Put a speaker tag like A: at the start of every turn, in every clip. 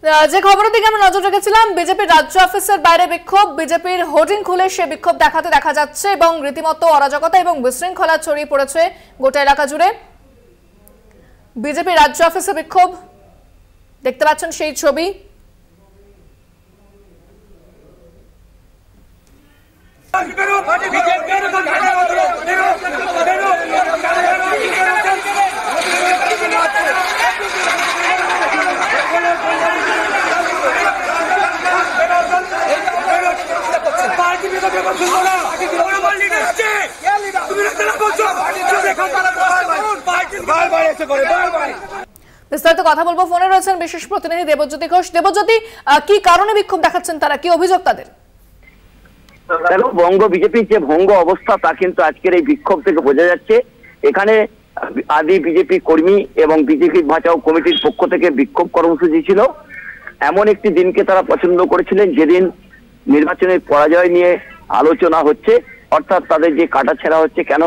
A: যে খবরের দিকে আমরা নজর রেখেছিলাম, বিজেপির রাজ্য অফিসের বাইরে বিক্ষোভ, বিজেপির হোর্ডিং খুলে সে বিক্ষোভ দেখাতে দেখা যাচ্ছে এবং রীতিমতো অরাজকতা এবং বিশৃঙ্খলা ছড়িয়ে পড়েছে গোটা এলাকা জুড়ে। বিজেপির রাজ্য অফিসে বিক্ষোভ, দেখতে পাচ্ছেন সেই ছবি। বিস্তারিত কথা বলবো, ফোনে রয়েছেন বিশেষ প্রতিনিধি দেবজ্যোতি ঘোষ। দেবজ্যোতি, কি কারণে বিক্ষোভ দেখাচ্ছেন তারা, কি অভিযোগ তাদের?
B: বঙ্গ বিজেপির যে ভঙ্গ অবস্থা তা কিন্তু আজকের এই বিক্ষোভ থেকে বোঝা যাচ্ছে। এখানে আদি বিজেপি কর্মী এবং বিজেপি বাঁচাও কমিটির পক্ষ থেকে বিক্ষোভ কর্মসূচি ছিল। এমন একটি দিনকে তারা পছন্দ করেছিলেন যেদিন নির্বাচনের পরাজয় নিয়ে আলোচনা হচ্ছে, অর্থাৎ তাদের যে কাটাছেঁড়া হচ্ছে কেন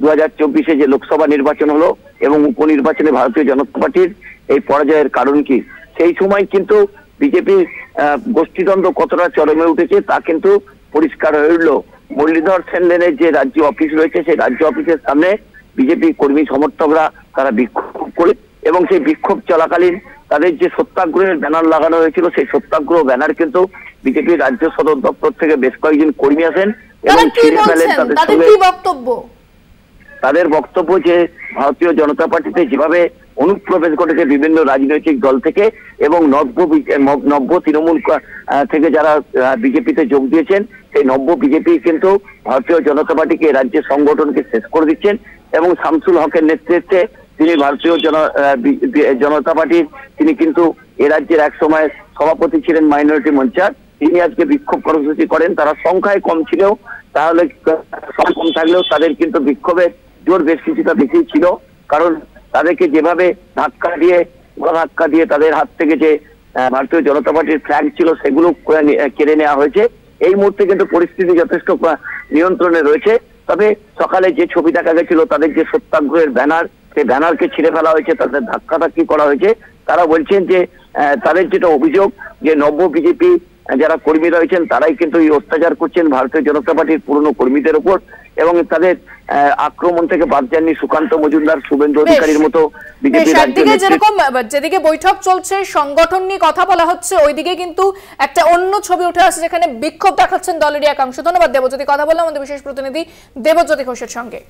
B: 2024-এ যে লোকসভা নির্বাচন হলো এবং উপনির্বাচনে ভারতীয় জনতা পার্টির এই পরাজয়ের কারণ কি। সেই সময় কিন্তু বিজেপির গোষ্ঠীদ্বন্দ্ব কতটা চরমে উঠেছে তা কিন্তু পরিষ্কার হয়ে উঠল। মুরলীধর সেন লেনের যে রাজ্য অফিস রয়েছে সেই রাজ্য অফিসের সামনে বিজেপি কর্মী সমর্থকরা তারা বিক্ষোভ করে এবং সেই বিক্ষোভ চলাকালীন তাদের যে সত্যাগ্রহের ব্যানার লাগানো হয়েছিল সেই সত্যাগ্রহ ব্যানার কিন্তু বিজেপির রাজ্য সদর দপ্তর থেকে বেশ কয়েকজন কর্মী আসেন এবং তাদের বক্তব্য যে ভারতীয় জনতা পার্টিতে যেভাবে অনুপ্রবেশ ঘটেছে বিভিন্ন রাজনৈতিক দল থেকে এবং নব্য তৃণমূল থেকে যারা বিজেপিতে যোগ দিয়েছেন সেই নব্য বিজেপি কিন্তু ভারতীয় জনতা পার্টিকে রাজ্যের সংগঠনকে শেষ করে দিচ্ছেন এবং শামসুল হকের নেতৃত্বে তিনি ভারতীয় জনতা পার্টির তিনি কিন্তু এ রাজ্যের এক সময় সভাপতি ছিলেন মাইনরিটি মঞ্চার, তিনি আজকে বিক্ষোভ কর্মসূচি করেন। তারা সংখ্যায় কম ছিল, তাহলে কম থাকলেও তাদের কিন্তু বিক্ষোভের জোর বেশ কিছুটা বেশি ছিল, কারণ তাদেরকে যেভাবে ধাক্কা দিয়ে তাদের হাত থেকে যে ভারতীয় জনতা পার্টির ফ্ল্যাগ ছিল সেগুলো কেড়ে নেওয়া হয়েছে। এই মুহূর্তে কিন্তু পরিস্থিতি যথেষ্ট নিয়ন্ত্রণে রয়েছে। তবে সকালে যে ছবি দেখা গেছিল তাদের যে সত্যাগ্রহের ব্যানার, সেই ব্যানারকে ছিঁড়ে ফেলা হয়েছে, তাদের ধাক্কাধাক্কি করা হয়েছে। তারা বলছেন যে তাদের যেটা অভিযোগ যে নব্য বিজেপি যারা কর্মী রয়েছেন তারাই কিন্তু এই অত্যাচার করছেন ভারতীয় জনতা পার্টির পুরনো কর্মীদের উপর এবং তাদের আক্রমণ থেকে বাদ যাননি সুকান্ত মজুমদার, শুভেন্দু অধিকারীর মতো বিজেপি।
A: যেরকম যেদিকে বৈঠক চলছে, সংগঠন নিয়ে কথা বলা হচ্ছে, ওইদিকে কিন্তু একটা অন্য ছবি উঠে আসছে যেখানে বিক্ষোভ দেখাচ্ছেন দলেরই একাংশ। ধন্যবাদ দেবজ্যোতি, কথা বললাম আমাদের বিশেষ প্রতিনিধি দেবজ্যোতি ঘোষের সঙ্গে।